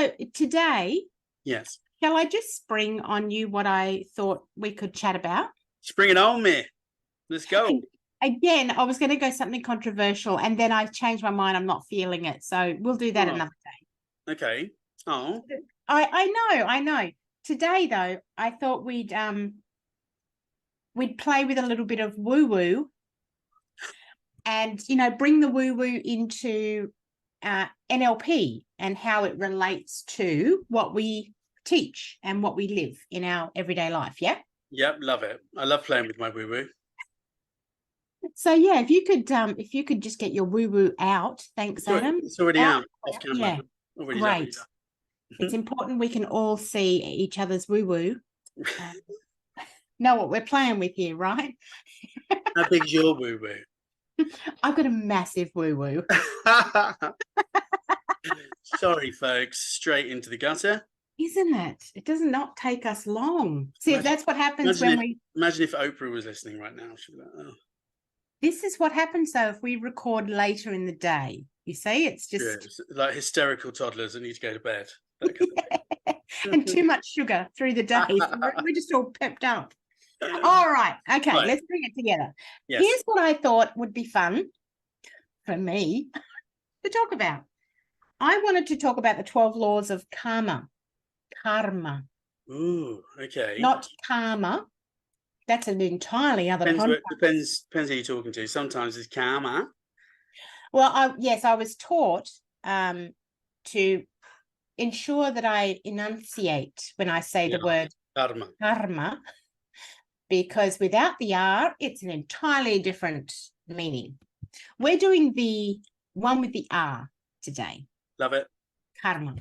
So today, Yes. shall I just spring on you what I thought we could chat about? Spring it on me. Let's go. Again, I was going to go something controversial, and then I changed my mind. I'm not feeling it, so we'll do that another day. Okay. Oh. I know. Today, though, I thought we'd play with a little bit of woo woo, and bring the woo woo into NLP and how it relates to what we teach and what we live in our everyday life. Yeah. Yep. Love it. I love playing with my woo woo. So yeah, if you could just get your woo woo out, thanks, Adam. It's already out off camera. Yeah, already great. It's important we can all see each other's woo woo. Know what we're playing with here, right? How big's your woo woo? I've got a massive woo woo. Sorry, folks. Straight into the gutter. Isn't it? It does not take us long. See, that's what happens when Imagine if Oprah was listening right now. She'd be like, oh. This is what happens, though, if we record later in the day. You see, it's just... It's like hysterical toddlers that need to go to bed. And too much sugar through the day. So we're just all pepped up. All right. Okay, right. Let's bring it together. Yes. Here's what I thought would be fun for me to talk about. I wanted to talk about the 12 laws of karma. Karma. Ooh, okay. Not karma. That's an entirely other concept. Depends who you're talking to. Sometimes it's karma. Well, I was taught to ensure that I enunciate when I say the word karma, because without the R, it's an entirely different meaning. We're doing the one with the R today. Love it. Karma.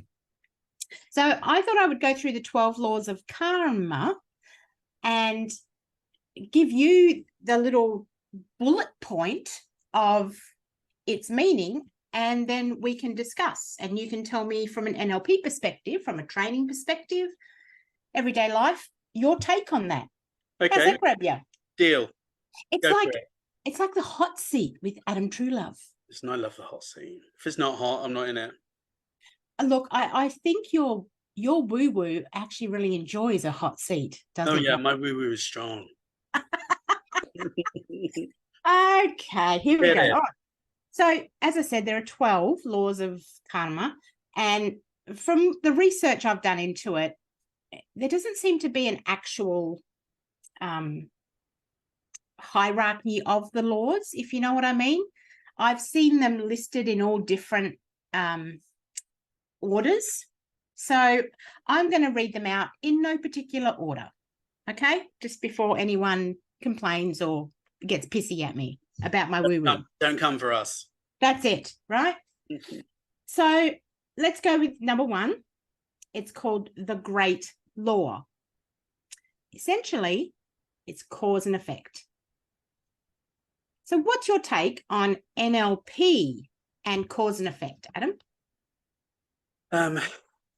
So I thought I would go through the 12 laws of karma and give you the little bullet point of its meaning, and then we can discuss, and you can tell me from an NLP perspective, from a training perspective, everyday life, your take on that. Okay. How's that grab you? Deal. It's like the hot seat with Adam Truelove. Listen, I love the hot seat. If it's not hot, I'm not in it. Look, I think your woo-woo actually really enjoys a hot seat, doesn't it? Oh, yeah, my woo-woo is strong. Okay, here we go. All right. So, as I said, there are 12 laws of karma, and from the research I've done into it, there doesn't seem to be an actual hierarchy of the laws, if you know what I mean. I've seen them listed in all different orders. So I'm going to read them out in no particular order, okay? Just before anyone complains or gets pissy at me about my woo-woo. Don't come for us. That's it, right? So let's go with number 1. It's called the Great Law. Essentially, it's cause and effect. So what's your take on NLP and cause and effect, Adam?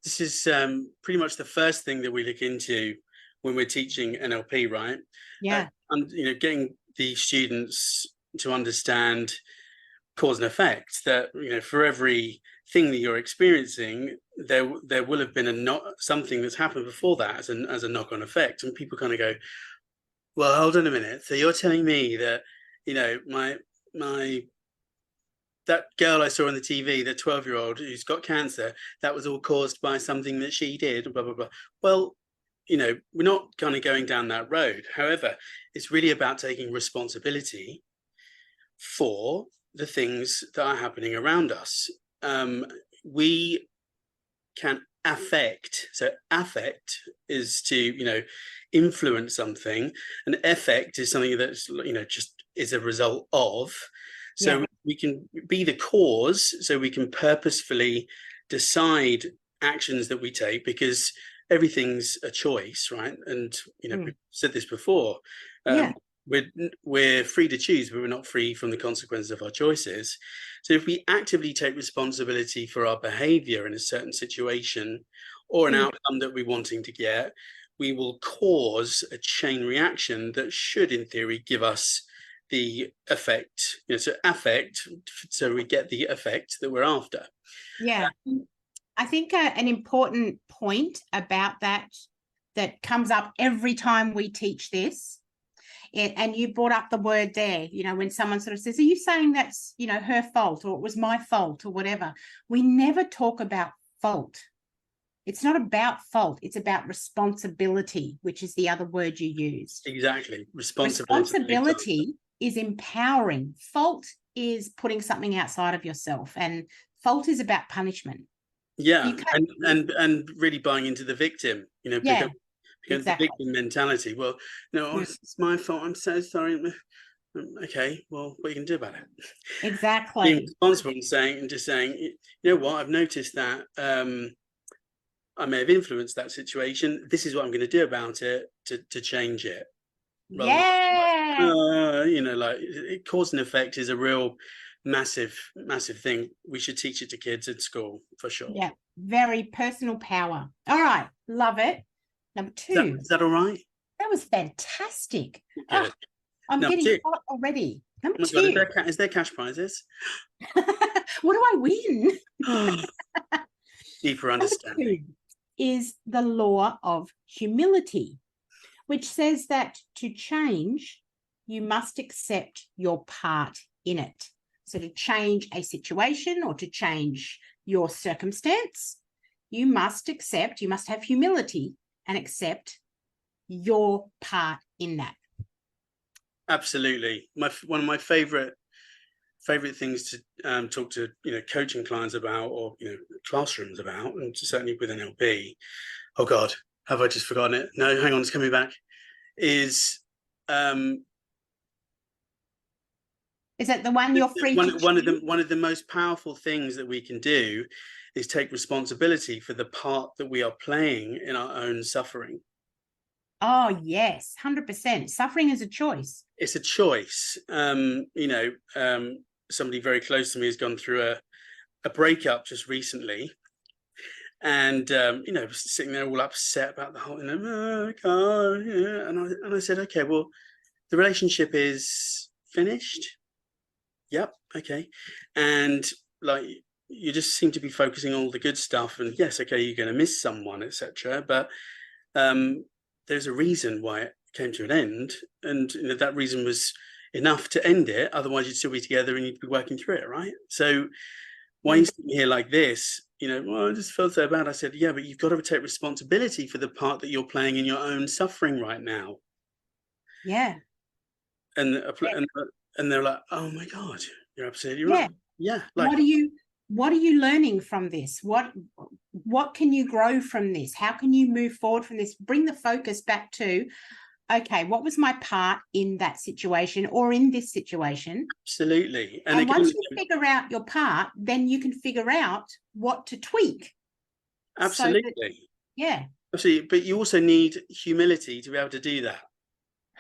This is pretty much the first thing that we look into when we're teaching NLP, right? Yeah. And getting the students to understand cause and effect, that for every thing that you're experiencing, there will have been something that's happened before that as a knock-on effect. And people kind of go, well, hold on a minute. So you're telling me that that girl I saw on the TV, the 12-year-old who's got cancer, that was all caused by something that she did, blah, blah, blah. Well, we're not kind of going down that road. However, it's really about taking responsibility for the things that are happening around us. We can affect. So affect is to, influence something, and effect is something that's, just is a result of. So we can be the cause, so we can purposefully decide actions that we take, because everything's a choice, right? And we've said this before. We're free to choose, but we're not free from the consequences of our choices. So if we actively take responsibility for our behavior in a certain situation or an outcome that we're wanting to get, we will cause a chain reaction that should, in theory, give us the effect, so affect, so we get the effect that we're after. I think an important point about that comes up every time we teach this, and you brought up the word there, when someone sort of says, are you saying that's, her fault, or it was my fault, or whatever? We never talk about fault. It's not about fault. It's about responsibility, which is the other word you used. Exactly. Responsibility. Responsibility is empowering. Fault is putting something outside of yourself, and fault is about punishment. Yeah, and really buying into the victim, Yeah, because exactly. the victim mentality. Well, no, it's my fault. I'm so sorry. Okay, well, what are you can do about it? Exactly. Being responsible and just saying, you know what, I've noticed that I may have influenced that situation. This is what I'm going to do about it to change it. Yeah. Like cause and effect is a real massive thing. We should teach it to kids at school for sure. Yeah, very personal power. All right, love it. Number 2. Is that all right? That was fantastic. Good. I'm Number getting 2. hot already. Number Oh my 2. God, is there cash prizes? What do I win? Deeper understanding. Number 2 is the law of humility, which says that to change, you must accept your part in it. So to change a situation or to change your circumstance, you must have humility and accept your part in that. Absolutely. One of my favorite things to talk to coaching clients about, or classrooms about, and certainly with NLP. Oh God, have I just forgotten it? No, hang on, it's coming back. Is that the one you're free to choose? One of the most powerful things that we can do is take responsibility for the part that we are playing in our own suffering. Oh yes, 100%. Suffering is a choice. It's a choice. Somebody very close to me has gone through a breakup just recently, and sitting there all upset about the whole, oh God, yeah. And I said, okay, well, the relationship is finished. Yep. Okay. And like, you just seem to be focusing on all the good stuff, and yes, okay, you're going to miss someone, etc. But there's a reason why it came to an end, and that reason was enough to end it. Otherwise, you'd still be together and you'd be working through it, right? So why are you sitting here like this? Well, I just felt so bad. I said, yeah, but you've got to take responsibility for the part that you're playing in your own suffering right now. Yeah. And they're like, oh my God, you're absolutely right. Yeah. Like, what are you learning from this? What can you grow from this? How can you move forward from this? Bring the focus back to, okay, what was my part in that situation or in this situation? Absolutely. And again, once you figure out your part, then you can figure out what to tweak. Absolutely. Yeah. Absolutely. But you also need humility to be able to do that.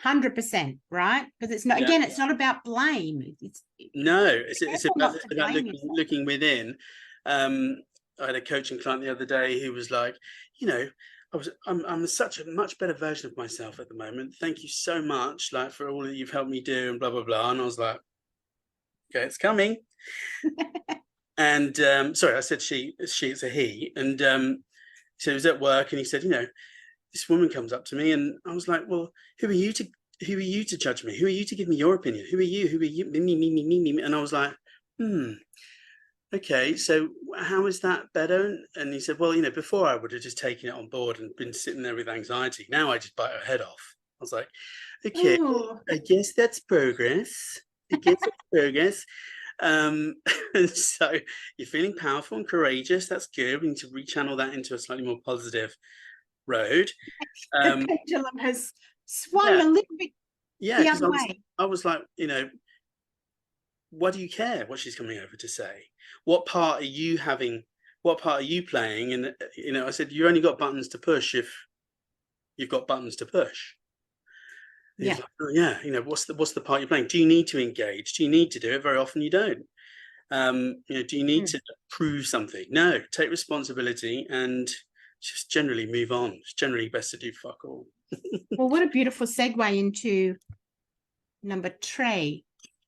100%, right? Because it's not, again, it's not about blame. It's about looking within. I had a coaching client the other day who was like, I'm such a much better version of myself at the moment. Thank you so much, like, for all that you've helped me do, and blah blah blah. And I was like, okay, it's coming. And sorry, I said she, it's a he. And so he was at work, and he said, this woman comes up to me, and I was like, well, who are you to judge me? Who are you to give me your opinion? Who are you? Me. And I was like, okay, so how is that better? And he said, well, before I would have just taken it on board and been sitting there with anxiety. Now I just bite her head off. I was like, okay, I guess that's progress. So you're feeling powerful and courageous. That's good. We need to rechannel that into a slightly more positive road. The pendulum has swung a little bit the other way. I was like, why do you care what she's coming over to say? What part are you having? What part are you playing? And I said, you only got buttons to push if you've got buttons to push. And he's like, oh, yeah, what's the part you're playing? Do you need to engage? Do you need to do it? Very often you don't. Do you need to prove something? No, take responsibility and just generally move on. It's generally best to do fuck all. Well, what a beautiful segue into number 3.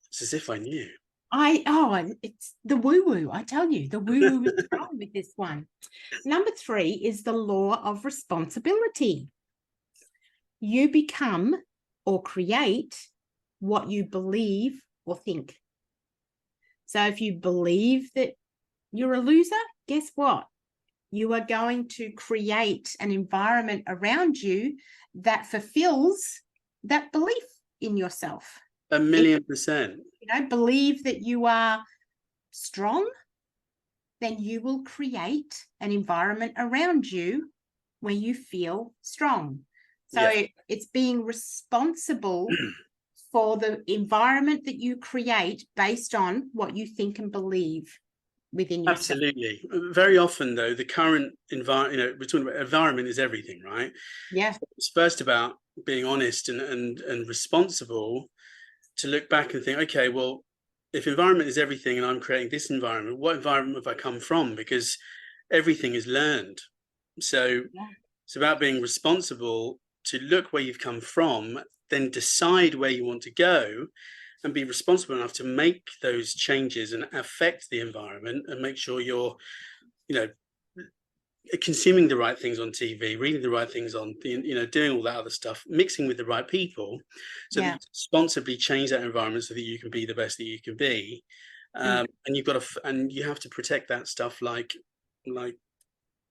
It's as if I knew. It's the woo-woo. I tell you, the woo-woo is strong with this one. Number 3 is the law of responsibility. You become or create what you believe or think. So if you believe that you're a loser, guess what? You are going to create an environment around you that fulfills that belief in yourself. 1,000,000%. Believe that you are strong, then you will create an environment around you where you feel strong. So it's being responsible for the environment that you create based on what you think and believe within yourself. Absolutely. Very often, though, the current environment, we're talking about environment is everything, right? Yeah. It's first about being honest and responsible to look back and think, okay, well, if environment is everything and I'm creating this environment, what environment have I come from? Because everything is learned. So it's about being responsible to look where you've come from, then decide where you want to go and be responsible enough to make those changes and affect the environment and make sure you're, consuming the right things on TV, reading the right things on, doing all that other stuff, mixing with the right people, so that you responsibly change that environment so that you can be the best that you can be. And you have to protect that stuff like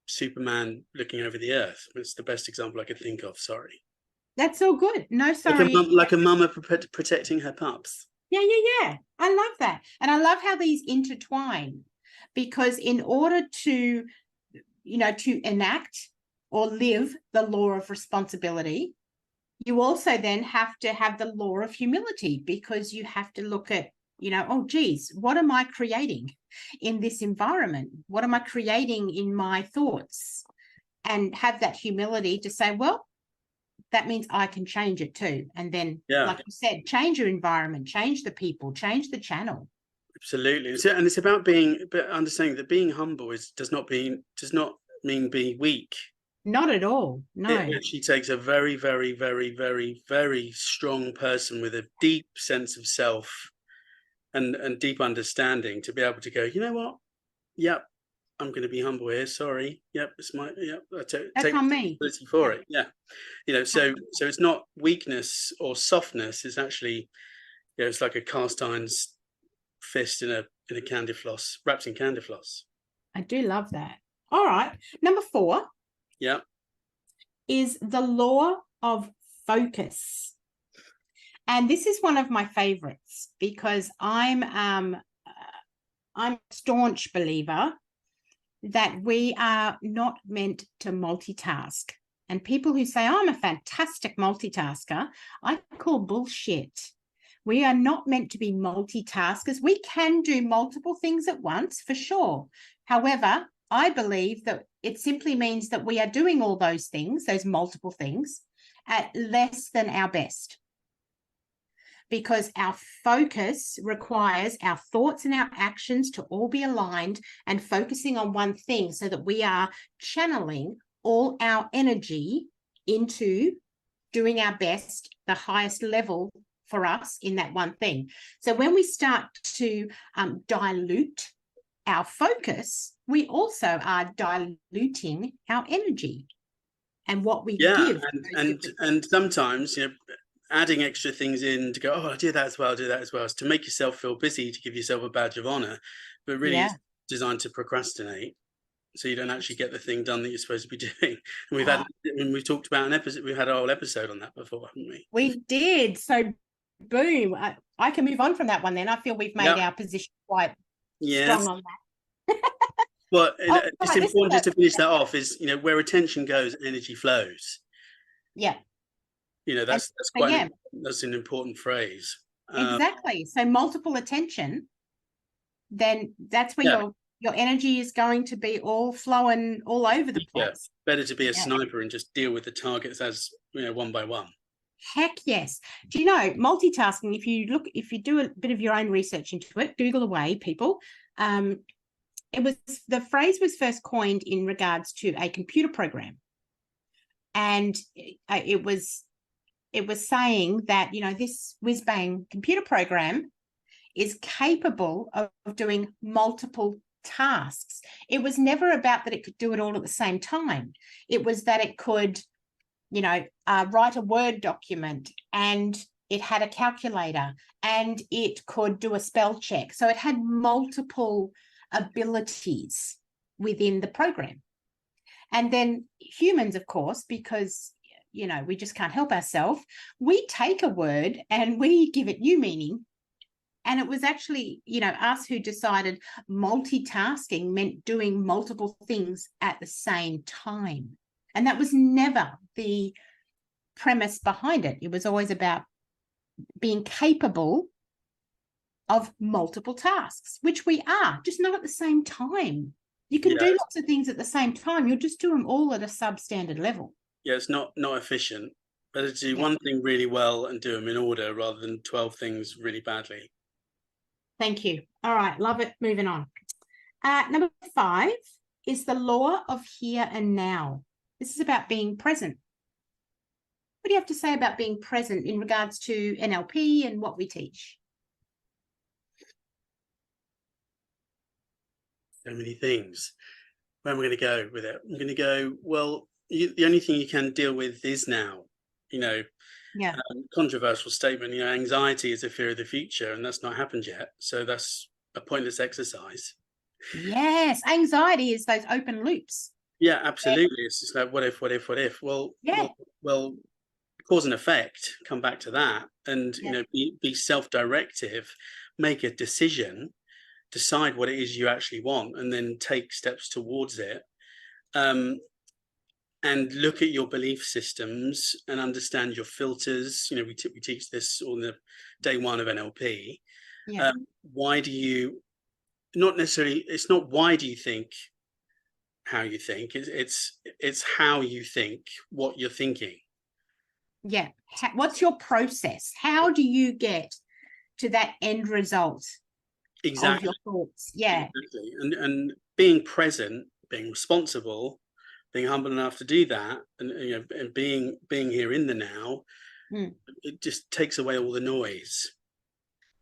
Superman looking over the earth. It's the best example I could think of. Sorry. That's all good. No, sorry. Like a mama protecting her pups. Yeah. I love that. And I love how these intertwine, because in order to enact or live the law of responsibility, you also then have to have the law of humility, because you have to look at, oh, geez, what am I creating in this environment? What am I creating in my thoughts? And have that humility to say, well, that means I can change it too. And then, like you said, change your environment, change the people, change the channel. Absolutely. And it's about understanding that being humble does not mean being weak. Not at all. No. It actually takes a very, very, very, very, very strong person with a deep sense of self and deep understanding to be able to go, you know what? Yep, I'm going to be humble here. Sorry. Yep, it's my I take responsibility for it. Yeah. So it's not weakness or softness. It's actually, it's like a cast iron's fist in a candy floss, wrapped in candy floss. I do love that. All right. Number 4. Yeah. Is the law of focus. And this is one of my favorites, because I'm a staunch believer that we are not meant to multitask. And people who say, oh, I'm a fantastic multitasker, I call bullshit. We are not meant to be multitaskers. We can do multiple things at once, for sure. However, I believe that it simply means that we are doing all those things, those multiple things, at less than our best. Because our focus requires our thoughts and our actions to all be aligned and focusing on one thing, so that we are channeling all our energy into doing our best, the highest level for us in that one thing. So when we start to dilute our focus, we also are diluting our energy and what we give. And sometimes, adding extra things in to go, oh, I'll do that as well, is to make yourself feel busy, to give yourself a badge of honor, but really it's designed to procrastinate, so you don't actually get the thing done that you're supposed to be doing. And we've talked about an episode, we've had a whole episode on that before, haven't we? We did. So boom, I can move on from that one then. I feel we've made our position quite strong on that. Well, it's important just to finish that off is, where attention goes, energy flows. Yeah. That's an important phrase. Exactly. So multiple attention, then that's where your energy is going to be all flowing all over the place. Better to be a sniper and just deal with the targets as, one by one. Heck yes. Do you know, multitasking, if you do a bit of your own research into it, Google away, people. The phrase was first coined in regards to a computer program. And it was saying that, this whiz bang computer program is capable of doing multiple tasks. It was never about that it could do it all at the same time. It was that it could, write a Word document, and it had a calculator, and it could do a spell check. So it had multiple abilities within the program. And then humans, of course, because we just can't help ourselves, we take a word and we give it new meaning. And it was actually, us who decided multitasking meant doing multiple things at the same time. And that was never the premise behind it. It was always about being capable of multiple tasks, which we are, just not at the same time. You can do lots of things at the same time. You'll just do them all at a substandard level. Yeah, it's not efficient. Better to do one thing really well and do them in order rather than 12 things really badly. Thank you. All right, love it. Moving on. Number 5 is the law of here and now. This is about being present. What do you have to say about being present in regards to NLP and what we teach? So many things. Where am I going to go with it? I'm going to go, well, the only thing you can deal with is now. Controversial statement. Anxiety is a fear of the future, and that's not happened yet. So that's a pointless exercise. Yes, anxiety is those open loops. Yeah, absolutely. It's just like, what if? Well, cause and effect. Come back to that, and be self-directive. Make a decision. Decide what it is you actually want, and then take steps towards it. And look at your belief systems and understand your filters. We teach this on the day 1 of NLP. Why do you not necessarily? It's not why do you think how you think. It's how you think, what you're thinking. Yeah. What's your process? How do you get to that end result? Exactly. Of your thoughts. Yeah. Exactly. And being present, being responsible, being humble enough to do that, and being here in the now, it just takes away all the noise.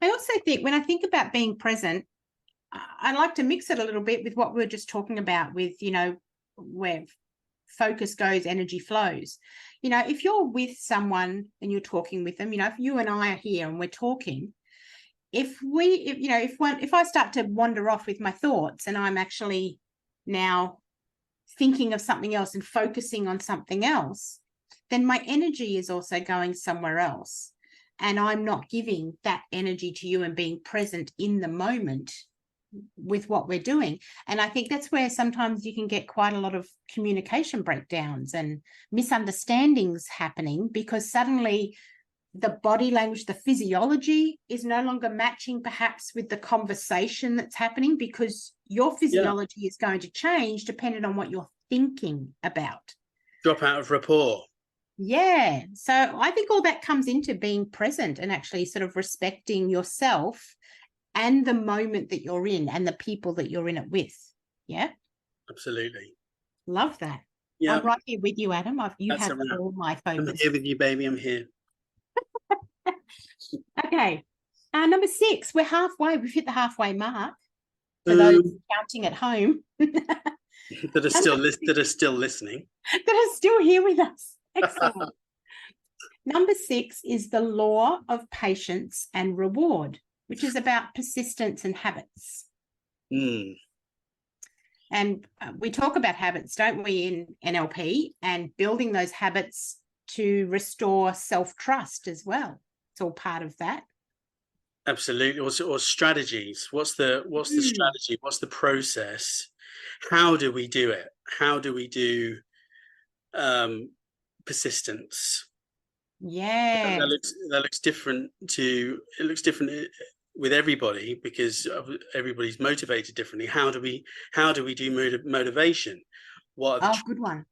I also think when I think about being present, I like to mix it a little bit with what we were just talking about with, where focus goes, energy flows. If you're with someone and you're talking with them, if you and I are here and we're talking, if I start to wander off with my thoughts and I'm actually now thinking of something else and focusing on something else, then my energy is also going somewhere else. And I'm not giving that energy to you and being present in the moment with what we're doing. And I think that's where sometimes you can get quite a lot of communication breakdowns and misunderstandings happening, because suddenly the body language, the physiology is no longer matching perhaps with the conversation that's happening, because your physiology is going to change depending on what you're thinking about. Drop out of rapport. Yeah. So I think all that comes into being present and actually sort of respecting yourself and the moment that you're in and the people that you're in it with. Yeah. Absolutely. Love that. Yeah. I'm right here with you, Adam. You have all my focus. I'm here with you, baby. I'm here. Okay. Number 6, we're halfway. We've hit the halfway mark for those counting at home. that are still listening. That are still here with us. Excellent. Number 6 is the law of patience and reward, which is about persistence and habits. And we talk about habits, don't we, in NLP, and building those habits to restore self-trust as well. It's all part of that. Absolutely. Or strategies. What's the strategy? What's the process? How do we do it? How do we do persistence? Yeah. That looks different with everybody, because everybody's motivated differently. How do we do motivation? What are the good one.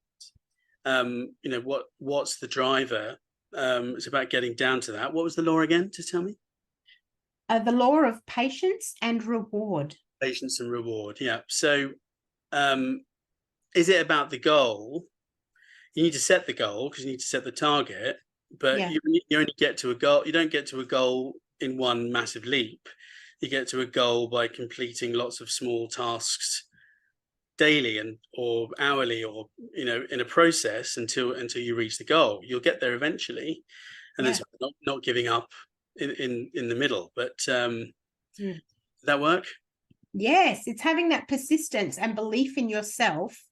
What's the driver? It's about getting down to that. What was the law again? Just tell me. The law of patience and reward. Patience and reward. Yeah. So, is it about the goal? You need to set the goal because you need to set the target, but you only get to a goal. You don't get to a goal in one massive leap. you get to a goal by completing lots of small tasks daily and or hourly, or in a process until you reach the goal. You'll get there eventually, and Yeah. then not giving up in the middle. But Mm. that work? Yes, it's having that persistence and belief in yourself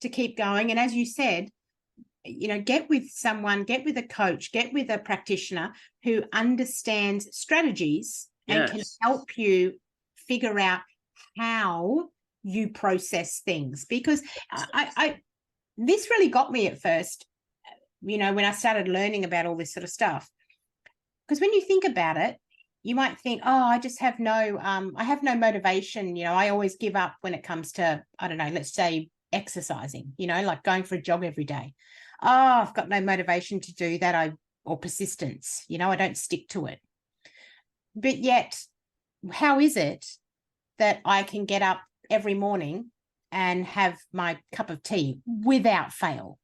to keep going. And as you said, get with someone, get with a coach, get with a practitioner who understands strategies and can Yes. help you figure out how you process things. Because I this really got me at first, when I started learning about all this sort of stuff. Because when you think about it, you might think, oh, I just have I have no motivation. I always give up when it comes to, I don't know, let's say exercising, like going for a jog every day. Oh, I've got no motivation to do that. Or persistence, I don't stick to it. But yet, how is it that I can get up every morning and have my cup of tea without fail?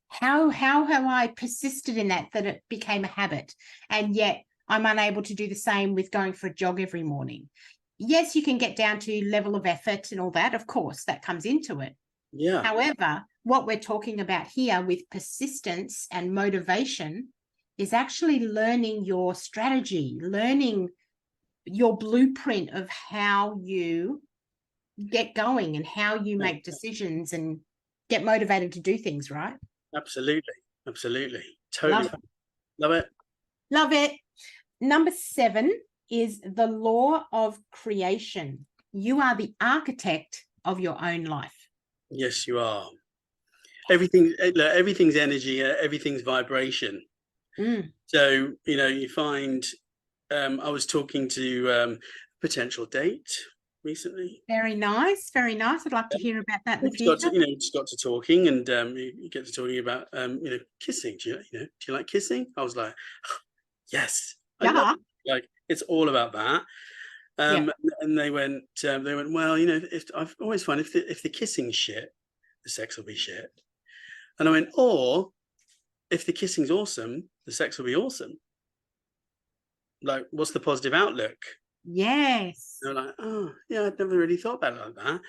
How have I persisted in that it became a habit, and yet I'm unable to do the same with going for a jog every morning? Yes, you can get down to level of effort and all that. Of course, that comes into it. Yeah. However, what we're talking about here with persistence and motivation is actually learning your strategy, learning your blueprint of how you get going and how you make decisions and get motivated to do things, right? Absolutely. Totally. Love it. Love it. Number 7 is the law of creation. You are the architect of your own life. Yes, you are. Everything's energy, everything's vibration. So, you find, I was talking to a potential date recently. Very nice. I'd like to hear about that in the future. Just got to talking, and you get to talking about, kissing. Do you like kissing? I was like, yes. Yeah. Like, it's all about that. Yeah. And they went, well, if I've always found if the kissing's shit, the sex will be shit. And I went, or if the kissing's awesome, the sex will be awesome. Like, what's the positive outlook? Yes. They're like, oh yeah, I'd never really thought about it like that.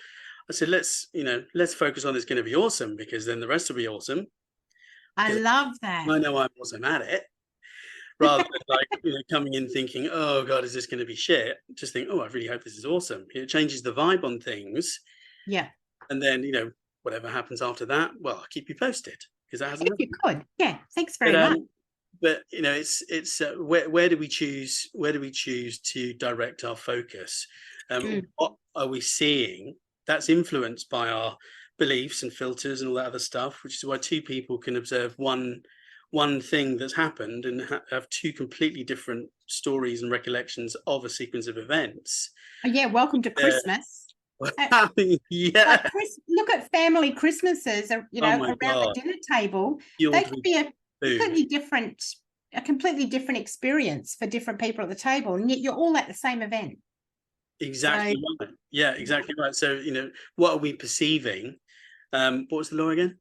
I said, let's focus on it's going to be awesome, because then the rest will be awesome. I love that. I know I'm awesome at it. Rather than like, coming in thinking, oh God, is this going to be shit? Just think, oh, I really hope this is awesome. It changes the vibe on things. Yeah. And then, whatever happens after that, well, I'll keep you posted, because that hasn't. If you could. Yeah. Thanks very much. But it's where do we choose to direct our focus? What are we seeing that's influenced by our beliefs and filters and all that other stuff, which is why two people can observe one thing that's happened and have two completely different stories and recollections of a sequence of events. Oh, yeah, welcome to Christmas. Yeah. Like look at family Christmases, around the dinner table. They could be a completely different experience for different people at the table, and yet you're all at the same event. Exactly right. Yeah, exactly right. So, what are we perceiving? What was the law again?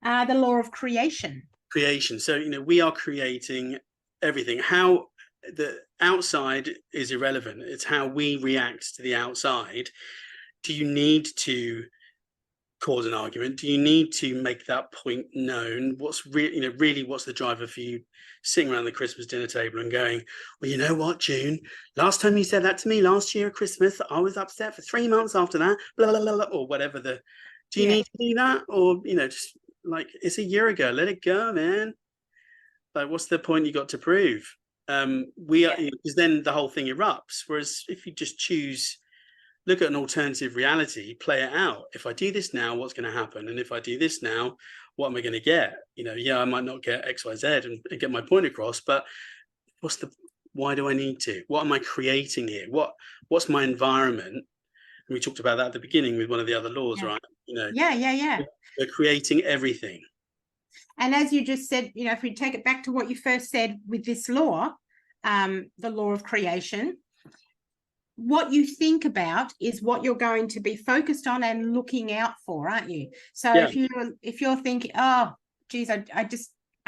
The law of creation. Creation. So, we are creating everything. How the outside is irrelevant. It's how we react to the outside. Do you need to cause an argument? Do you need to make that point known? What's really what's the driver for you sitting around the Christmas dinner table and going, well, you know what, June, last time you said that to me last year at Christmas, I was upset for 3 months after that, blah, blah, blah, blah, or whatever. Do you need to do that? Or, just like, it's a year ago, let it go, man. Like, what's the point you got to prove? We are, because then the whole thing erupts. Whereas if you just look at an alternative reality, play it out. If I do this now, what's going to happen? And if I do this now, what am I going to get? I might not get X, Y, Z and get my point across, but why do I need to? What am I creating here? What's my environment? And we talked about that at the beginning with one of the other laws, right? We're creating everything. And as you just said, if we take it back to what you first said with this law, the law of creation, what you think about is what you're going to be focused on and looking out for, aren't you? So if you're thinking, oh geez, I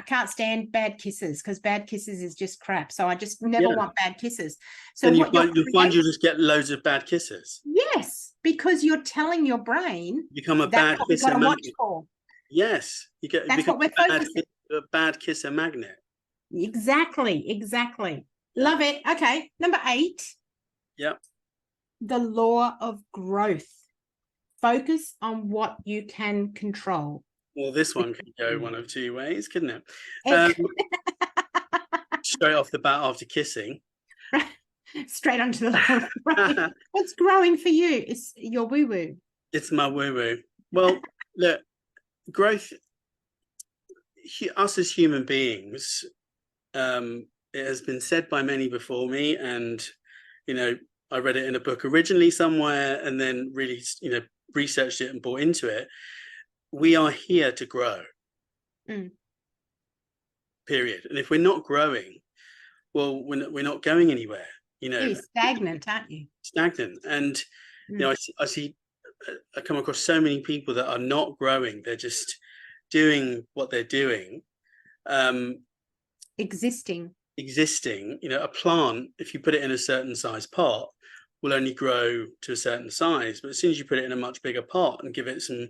can't stand bad kisses because bad kisses is just crap. So I just never Yeah. want bad kisses. So Then what you'll you'll find create, you just get loads of bad kisses. yes, because you're telling your brain Become a that's bad what we've got kisser to watch magnet. for. Yes, you That's become what we're focusing. a bad kisser magnet. Exactly, exactly. Love it. Okay, number 8. Yeah. The law of growth. Focus on what you can control. Well, this one could go one of two ways, couldn't it? It- Straight off the bat after kissing. Straight onto the law of growth. What's growing for you? It's your woo-woo. It's my woo-woo. Well, look, growth, us as human beings, it has been said by many before me, and, you know, I read it in a book originally somewhere and then really, you know, researched it and bought into it. We are here to grow. Period. And if we're not growing, well, we're not going anywhere, you know. You're stagnant, aren't you? Stagnant. And, you know, I come across so many people that are not growing. They're just doing what they're doing. Existing. You know, a plant, if you put it in a certain size pot, will only grow to a certain size. But as soon as you put it in a much bigger pot and give it some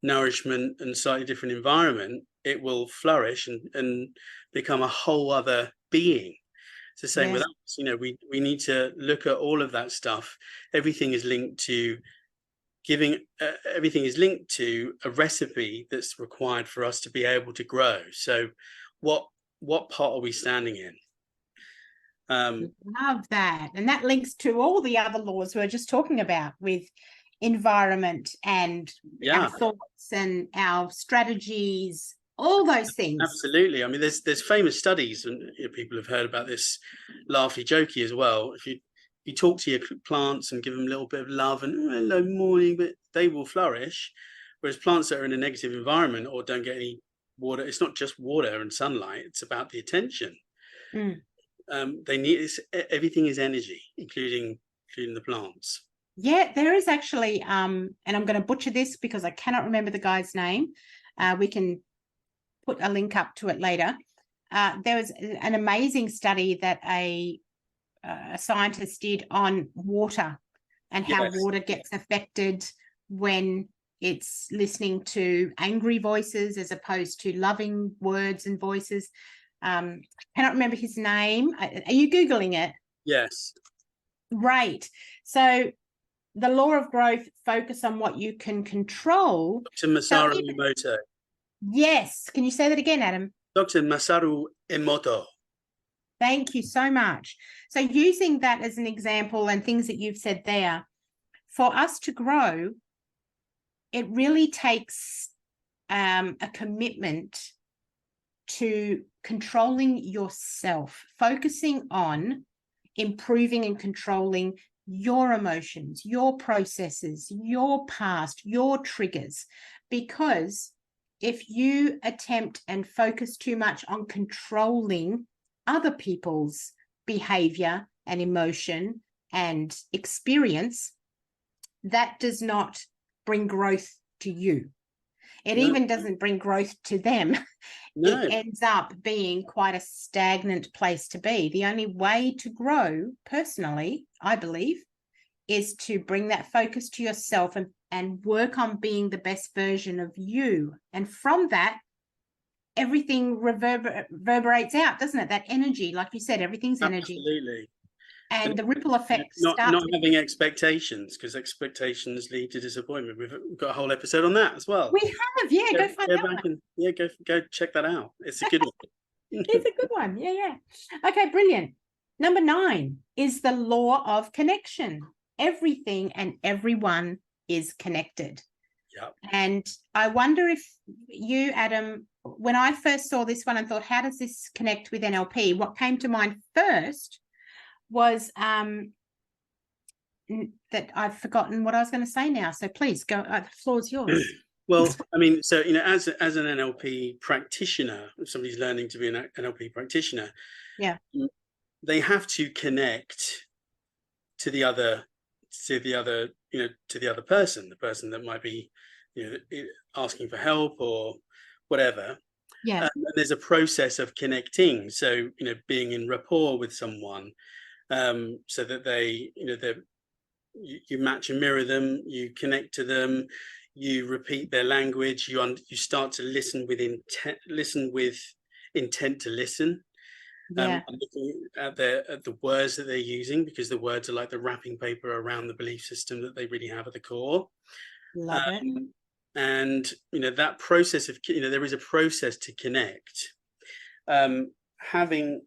nourishment and slightly different environment, it will flourish and become a whole other being. It's the same with us. You know, we need to look at all of that stuff. Everything is linked to everything is linked to a recipe that's required for us to be able to grow. So what pot are we standing in? Love that. And that links to all the other laws we were just talking about with environment and our thoughts and our strategies, all those things. Absolutely. I mean, there's famous studies, and people have heard about this laughy jokey as well. If you talk to your plants and give them a little bit of love and hello morning, but they will flourish. Whereas plants that are in a negative environment or don't get any water, it's not just water and sunlight, it's about the attention. They need everything is energy, including the plants. Yeah, there is actually and I'm going to butcher this because I cannot remember the guy's name. We can put a link up to it later. There was an amazing study that a scientist did on water and how water gets affected when it's listening to angry voices as opposed to loving words and voices. I cannot remember his name. Are you Googling it? Yes. Right. So the law of growth, focus on what you can control. Dr. Masaru Emoto. Yes. Can you say that again, Adam? Dr. Masaru Emoto. Thank you so much. So using that as an example and things that you've said there, for us to grow, it really takes a commitment to controlling yourself, focusing on improving and controlling your emotions, your processes, your past, your triggers. Because if you attempt and focus too much on controlling other people's behavior and emotion and experience, that does not bring growth to you. It even doesn't bring growth to them. It ends up being quite a stagnant place to be. The only way to grow, personally, I believe, is to bring that focus to yourself and work on being the best version of you. And from that, everything reverberates out, doesn't it? That energy, like you said, everything's energy. Absolutely. And the ripple effect not having expectations, because expectations lead to disappointment. We've got a whole episode on that as well. We have, go find that one. Go check that out. It's a good one. It's a good one. Yeah. Okay, brilliant. Number 9 is the law of connection. Everything and everyone is connected. Yep. And I wonder if you, Adam, when I first saw this one and thought, how does this connect with NLP? What came to mind first was that I've forgotten what I was going to say now. So please go. The floor's yours. Well, I mean, so, you know, as an NLP practitioner, if somebody's learning to be an NLP practitioner, they have to connect to the other person, the person that might be, you know, asking for help or whatever. Yeah. And there's a process of connecting. So, being in rapport with someone, so that they, you match and mirror them, you connect to them, you repeat their language, you start to listen with intent to listen. Yeah. I'm looking at the words that they're using, because the words are like the wrapping paper around the belief system that they really have at the core. Love it. And that process of, there is a process to connect. Having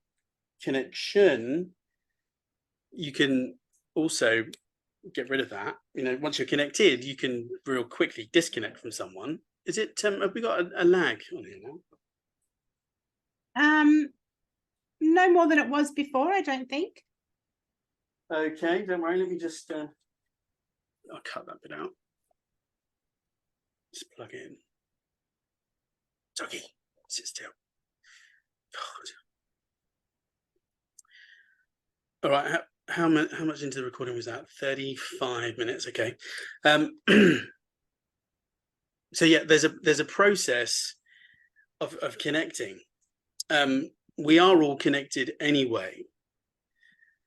connection, you can also get rid of that. Once you're connected, you can real quickly disconnect from someone. Is it have we got a lag on here now? No more than it was before, I don't think. Okay, don't worry, let me just I'll cut that bit out. Just plug in. Doggy, sit still. God. All right, how much into the recording was that? 35 minutes. Okay. So yeah, there's a process of connecting. We are all connected anyway,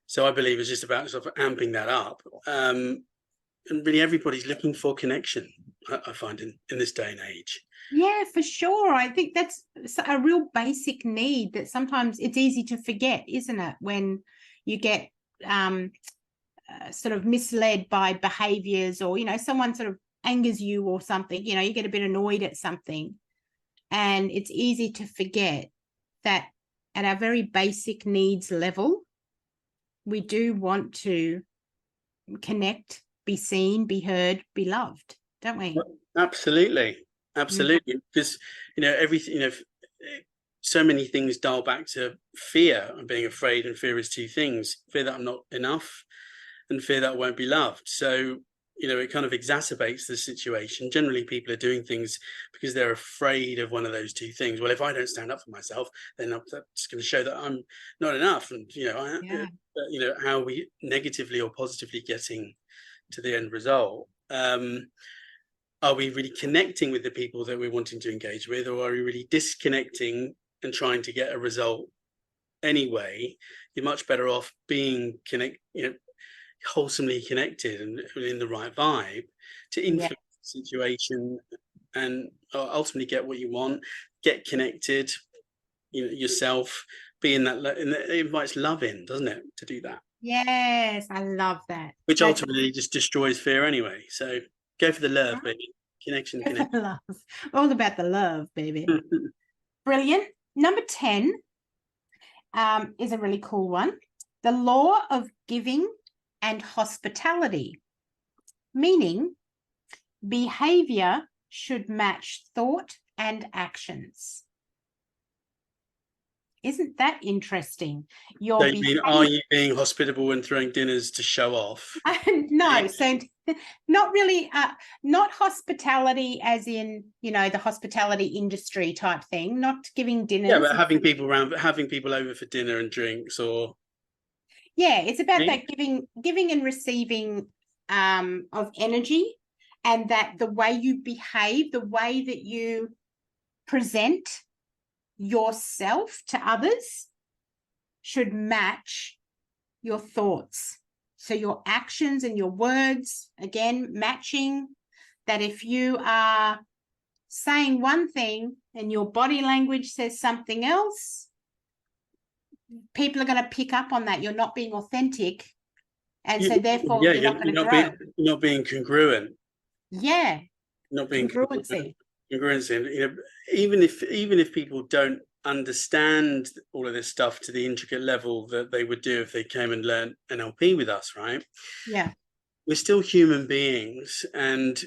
so I believe it's just about sort of amping that up. And really, everybody's looking for connection, I find, in this day and age. Yeah, for sure. I think that's a real basic need that sometimes it's easy to forget, isn't it? When you get sort of misled by behaviors, or someone sort of angers you or something, you get a bit annoyed at something, and it's easy to forget that at our very basic needs level, we do want to connect, be seen, be heard, be loved, don't we? Absolutely, because everything, so many things dial back to fear and being afraid, and fear is two things: fear that I'm not enough, and fear that I won't be loved. So it kind of exacerbates the situation. Generally, people are doing things because they're afraid of one of those two things. Well, if I don't stand up for myself, then that's going to show that I'm not enough. And how are we negatively or positively getting to the end result? Are we really connecting with the people that we're wanting to engage with, or are we really disconnecting and trying to get a result anyway? You're much better off being wholesomely connected and in the right vibe to influence the situation and ultimately get what you want, get connected, yourself, be in that, and it invites love in, doesn't it, to do that? Yes, I love that. Which ultimately just destroys fear anyway. So go for the love, baby. Connection. Love. All about the love, baby. Brilliant. Number 10 is a really cool one. The law of giving and hospitality, meaning behavior should match thought and actions. Isn't that interesting? So you mean, are you being hospitable and throwing dinners to show off? No, so not really, not hospitality as in, the hospitality industry type thing, not giving dinners. Yeah, but having people around, having people over for dinner and drinks, or... Yeah, it's about that giving and receiving of energy, and that the way you behave, the way that you present yourself to others should match your thoughts. So your actions and your words, again, matching. That if you are saying one thing and your body language says something else, people are going to pick up on that. You're not being authentic. And so therefore you're not going to grow. You're not being congruent. Yeah. Not being congruency. Congruency. Even if people don't understand all of this stuff to the intricate level that they would do if they came and learned NLP with us, right? Yeah. We're still human beings, and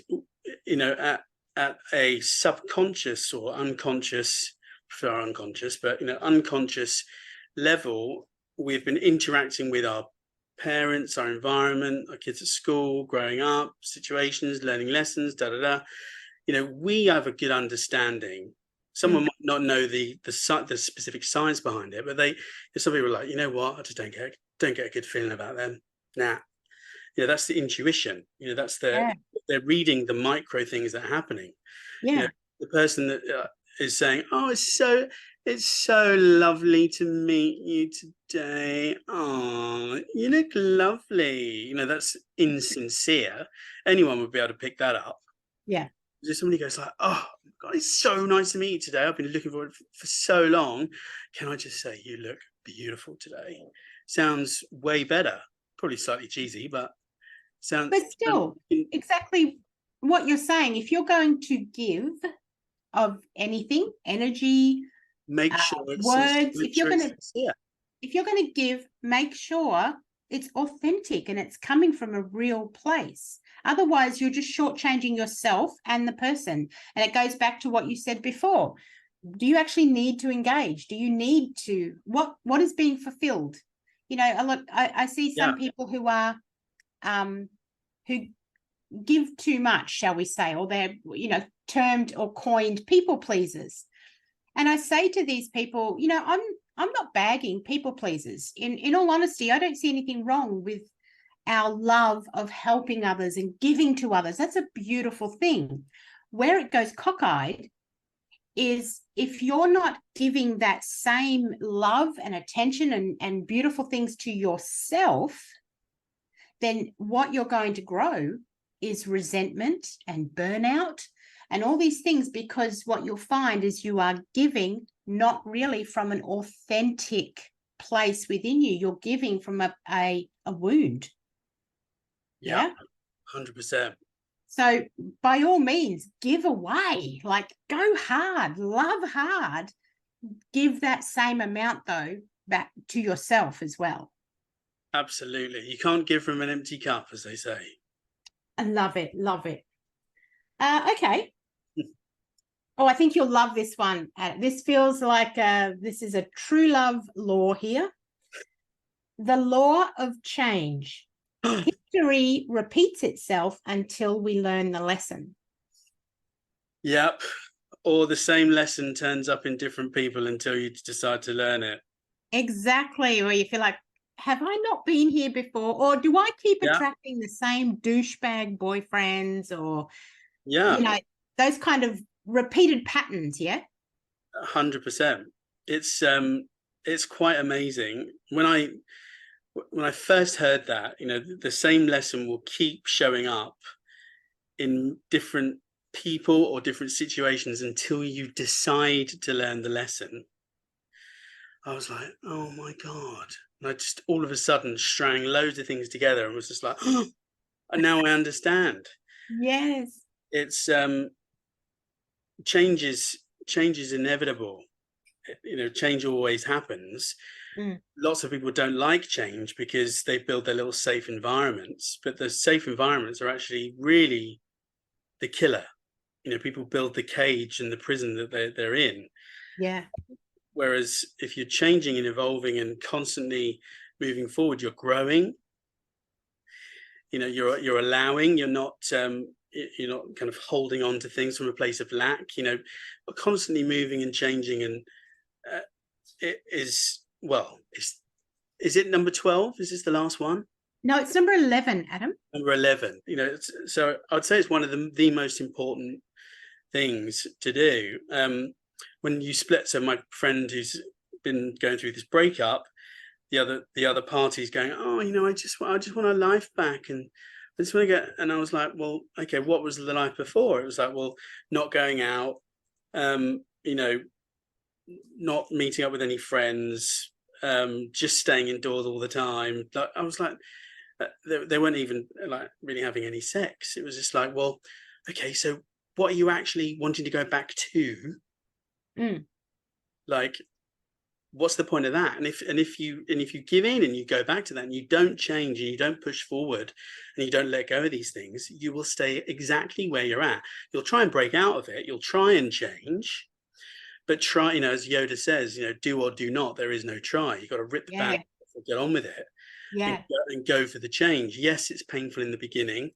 at a subconscious or unconscious, prefer unconscious, but unconscious level, we've been interacting with our parents, our environment, our kids at school, growing up, situations, learning lessons, we have a good understanding. Someone might not know the specific science behind it, but some people are like, you know what, I just don't get a good feeling about them. Nah. That's the intuition. That's they're reading the micro things that are happening. Yeah. The person that is saying, oh, it's so lovely to meet you today. Oh, you look lovely. That's insincere. Anyone would be able to pick that up. Yeah. Just somebody goes like, oh God, it's so nice to meet you today. I've been looking forward for so long. Can I just say you look beautiful today? Sounds way better. Probably slightly cheesy, but sounds. But still, exactly what you're saying. If you're going to give of anything, energy, make sure words, if you're going to to give, make sure it's authentic and it's coming from a real place. Otherwise, you're just shortchanging yourself and the person. And it goes back to what you said before. Do you actually need to engage? Do you need to, what is being fulfilled? I see some people who are, who give too much, shall we say, or they're, termed or coined people pleasers. And I say to these people, I'm not bagging people pleasers. In all honesty, I don't see anything wrong with our love of helping others and giving to others. That's a beautiful thing. Where it goes cockeyed is if you're not giving that same love and attention and beautiful things to yourself, then what you're going to grow is resentment and burnout and all these things, because what you'll find is you are giving not really from an authentic place within you. You're giving from a wound. Yeah, 100%. So by all means, give away, like go hard, love hard, give that same amount though back to yourself as well. Absolutely. You can't give from an empty cup, as they say. I love it. Okay. Oh, I think you'll love this one. This feels like this is a true love law here. The law of change. History repeats itself until we learn the lesson. Yep. Or the same lesson turns up in different people until you decide to learn it. Exactly. Where you feel like, have I not been here before? Or do I keep attracting the same douchebag boyfriends or, those kind of repeated patterns? Yeah. 100%. It's quite amazing. When I first heard that, the same lesson will keep showing up in different people or different situations until you decide to learn the lesson. I was like, oh my God. And I just all of a sudden strang loads of things together and was just like, oh, and now I understand. Yes. It's change is inevitable. Change always happens. Lots of people don't like change because they build their little safe environments, but the safe environments are actually really the killer. People build the cage and the prison that they're in. Yeah. Whereas if you're changing and evolving and constantly moving forward, you're growing. You're allowing. You're not kind of holding on to things from a place of lack. But constantly moving and changing, and it is. Well, is it number 12? Is this the last one? No, it's number 11, Adam. Number 11. So I'd say it's one of the most important things to do. When you split, so my friend who's been going through this breakup, the other party's going, oh, I just want our life back, and I just want to get. And I was like, well, okay, what was the life before? It was like, well, not going out, not meeting up with any friends, just staying indoors all the time. I was like, they weren't even like really having any sex. It was just like, well, okay, so what are you actually wanting to go back to? Like, what's the point of that? And if you give in and you go back to that and you don't change and you don't push forward and you don't let go of these things, you will stay exactly where you're at. You'll try and break out of it. You'll try and change. But try, as Yoda says, do or do not. There is no try. You've got to rip the band off and get on with it. Yeah. And go for the change. Yes, it's painful in the beginning.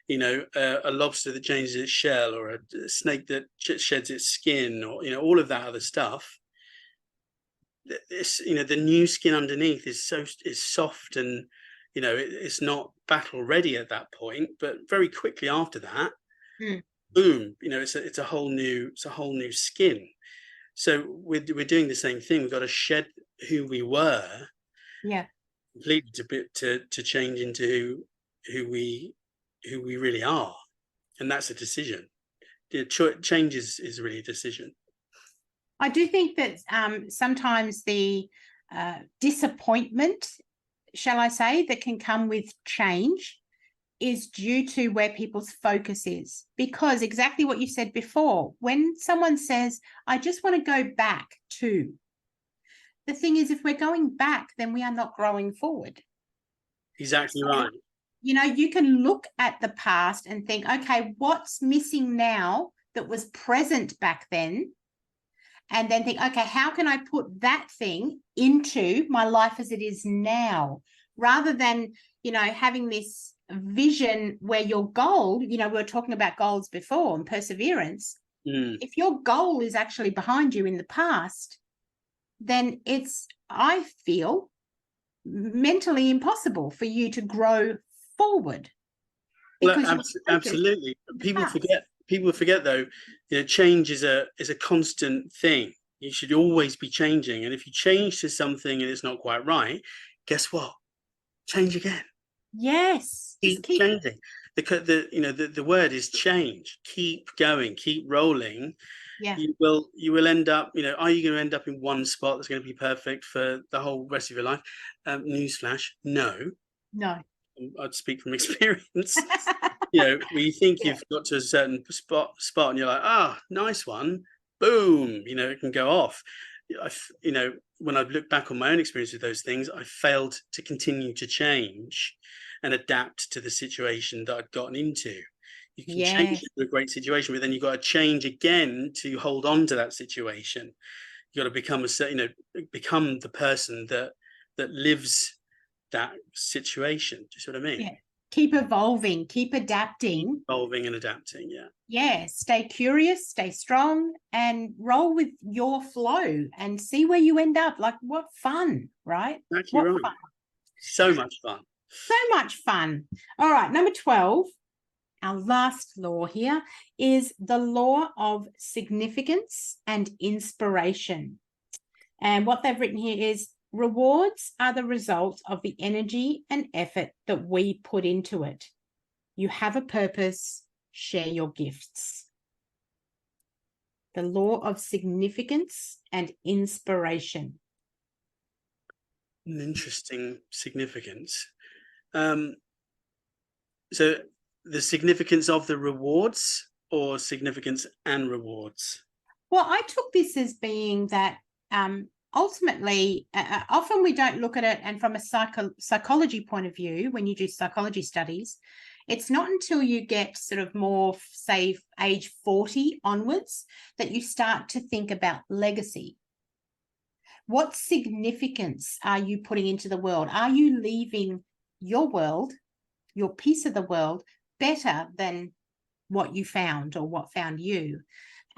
A lobster that changes its shell, or a snake that sheds its skin, or all of that other stuff. This, the new skin underneath is soft, and it's not battle ready at that point. But very quickly after that, boom, it's a whole new skin. So we're doing the same thing. We've got to shed who we were Yeah. completely to change into who we really are, and that's a decision. Change is really a decision. I do think that sometimes the disappointment, shall I say, that can come with change is due to where people's focus is. Because exactly what you said before, when someone says, I just want to go back to, the thing is, if we're going back, then we are not growing forward. Exactly right. You can look at the past and think, okay, what's missing now that was present back then? And then think, okay, how can I put that thing into my life as it is now? Rather than, having this vision where your goal, we were talking about goals before and perseverance. If your goal is actually behind you in the past, then it's, I feel, mentally impossible for you to grow forward. Well, absolutely. People forget though, change is a constant thing. You should always be changing. And if you change to something and it's not quite right, guess what? Change again. Yes. Keep changing. The word is change. Keep going, keep rolling. Yeah. You will end up, are you going to end up in one spot that's going to be perfect for the whole rest of your life? Newsflash, no. I'd speak from experience. Where you think you've got to a certain spot and you're like, nice one, boom, it can go off. When I've looked back on my own experience with those things, I failed to continue to change and adapt to the situation that I'd gotten into. You can change into a great situation, but then you've got to change again to hold on to that situation. You've got to become the person that lives that situation. Do you see what I mean? Yeah. Keep evolving, keep adapting. Keep evolving and adapting, yeah. Yeah, stay curious, stay strong, and roll with your flow and see where you end up. Like, what fun, right? Exactly right. Fun. So much fun. So much fun. All right, number 12, our last law here is the law of significance and inspiration. And what they've written here is, rewards are the result of the energy and effort that we put into it. You have a purpose, share your gifts. The law of significance and inspiration. An interesting significance. So the significance of the rewards or significance and rewards? Well, I took this as being that ultimately, often we don't look at it, and from a psychology point of view, when you do psychology studies, it's not until you get sort of more, say, age 40 onwards, that you start to think about legacy. What significance are you putting into the world? Are you leaving your world, your piece of the world, better than what you found or what found you?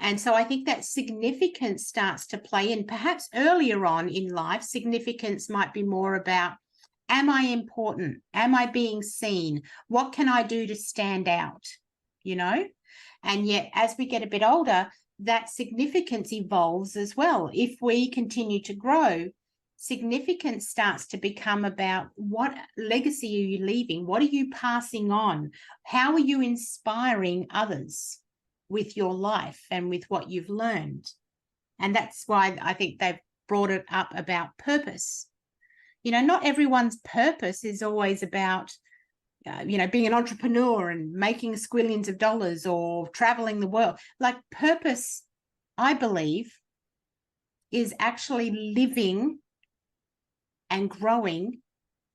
And so I think that significance starts to play in. Perhaps earlier on in life, significance might be more about, am I important? Am I being seen? What can I do to stand out? And yet, as we get a bit older, that significance evolves as well. If we continue to grow, significance starts to become about, what legacy are you leaving? What are you passing on? How are you inspiring others with your life and with what you've learned? And that's why I think they've brought it up about purpose. Not everyone's purpose is always about, being an entrepreneur and making squillions of dollars or traveling the world. Like, purpose, I believe, is actually living and growing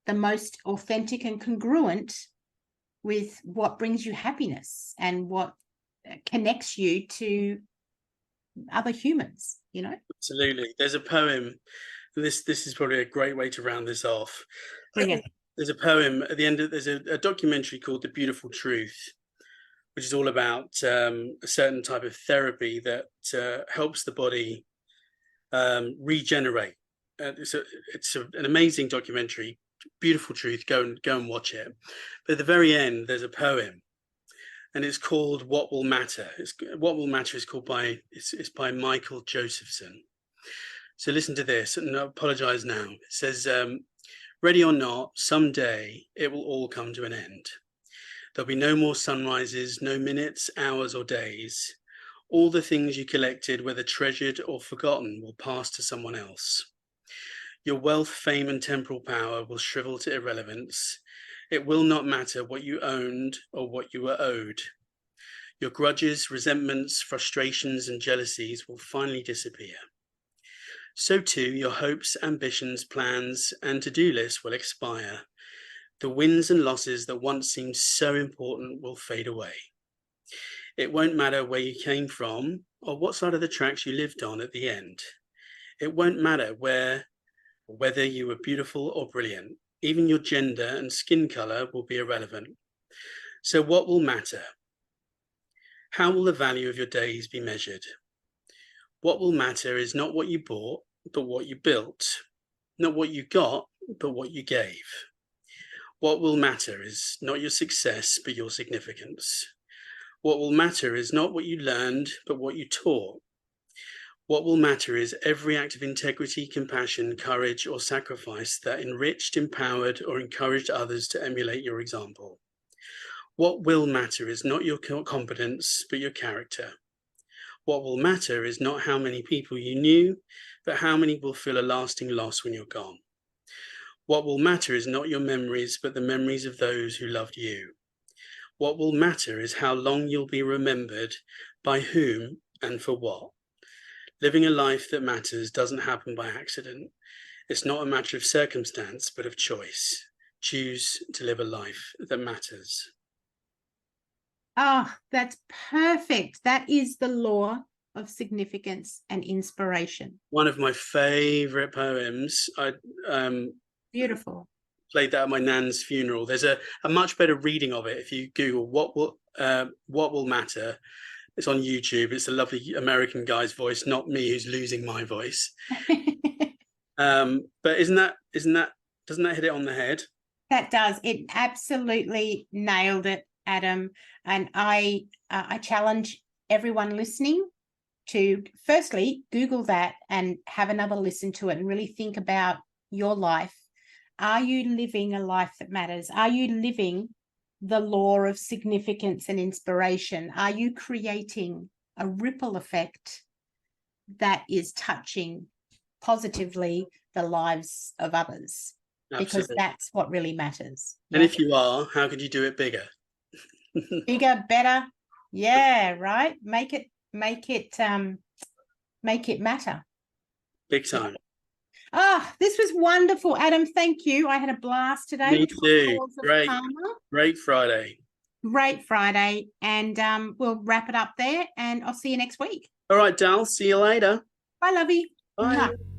the most authentic and congruent with what brings you happiness and what connects you to other humans. Absolutely. There's a poem. This is probably a great way to round this off. Brilliant. There's a poem at the end. There's a documentary called The Beautiful Truth, which is all about a certain type of therapy that helps the body regenerate. It's an amazing documentary. Beautiful Truth. Go and watch it. But at the very end, there's a poem, and it's called What Will Matter. What Will Matter is called by it's by Michael Josephson. So listen to this, and I apologize now. It says, ready or not, someday it will all come to an end. There'll be no more sunrises, no minutes, hours, or days. All the things you collected, whether treasured or forgotten, will pass to someone else. Your wealth, fame, and temporal power will shrivel to irrelevance. It will not matter what you owned or what you were owed. Your grudges, resentments, frustrations, and jealousies will finally disappear. So too, your hopes, ambitions, plans, and to-do lists will expire. The wins and losses that once seemed so important will fade away. It won't matter where you came from or what side of the tracks you lived on at the end. It won't matter whether you were beautiful or brilliant. Even your gender and skin color will be irrelevant. So what will matter? How will the value of your days be measured? What will matter is not what you bought, but what you built. Not what you got, but what you gave. What will matter is not your success, but your significance. What will matter is not what you learned, but what you taught. What will matter is every act of integrity, compassion, courage, or sacrifice that enriched, empowered, or encouraged others to emulate your example. What will matter is not your competence, but your character. What will matter is not how many people you knew, but how many will feel a lasting loss when you're gone. What will matter is not your memories, but the memories of those who loved you. What will matter is how long you'll be remembered, by whom, and for what. Living a life that matters doesn't happen by accident. It's not a matter of circumstance, but of choice. Choose to live a life that matters. Oh, that's perfect. That is the law of significance and inspiration. One of my favorite poems. I Beautiful. played that at my nan's funeral. There's a much better reading of it if you Google what will matter. It's on YouTube. It's a lovely American guy's voice, not me who's losing my voice. But doesn't that hit it on the head? That does. It absolutely nailed it, Adam. And I challenge everyone listening to firstly Google that and have another listen to it and really think about your life. Are you living a life that matters? Are you living the law of significance and inspiration? Are you creating a ripple effect that is touching positively the lives of others? Because Absolutely. that's what really matters. And if you are, how could you do it bigger? Bigger, better. Yeah, right. Make it matter. Big time. Oh, this was wonderful, Adam. Thank you. I had a blast today. Me too. Great Friday. Great Friday. And we'll wrap it up there and I'll see you next week. All right, Dal. See you later. Bye, lovey. Bye. Mwah.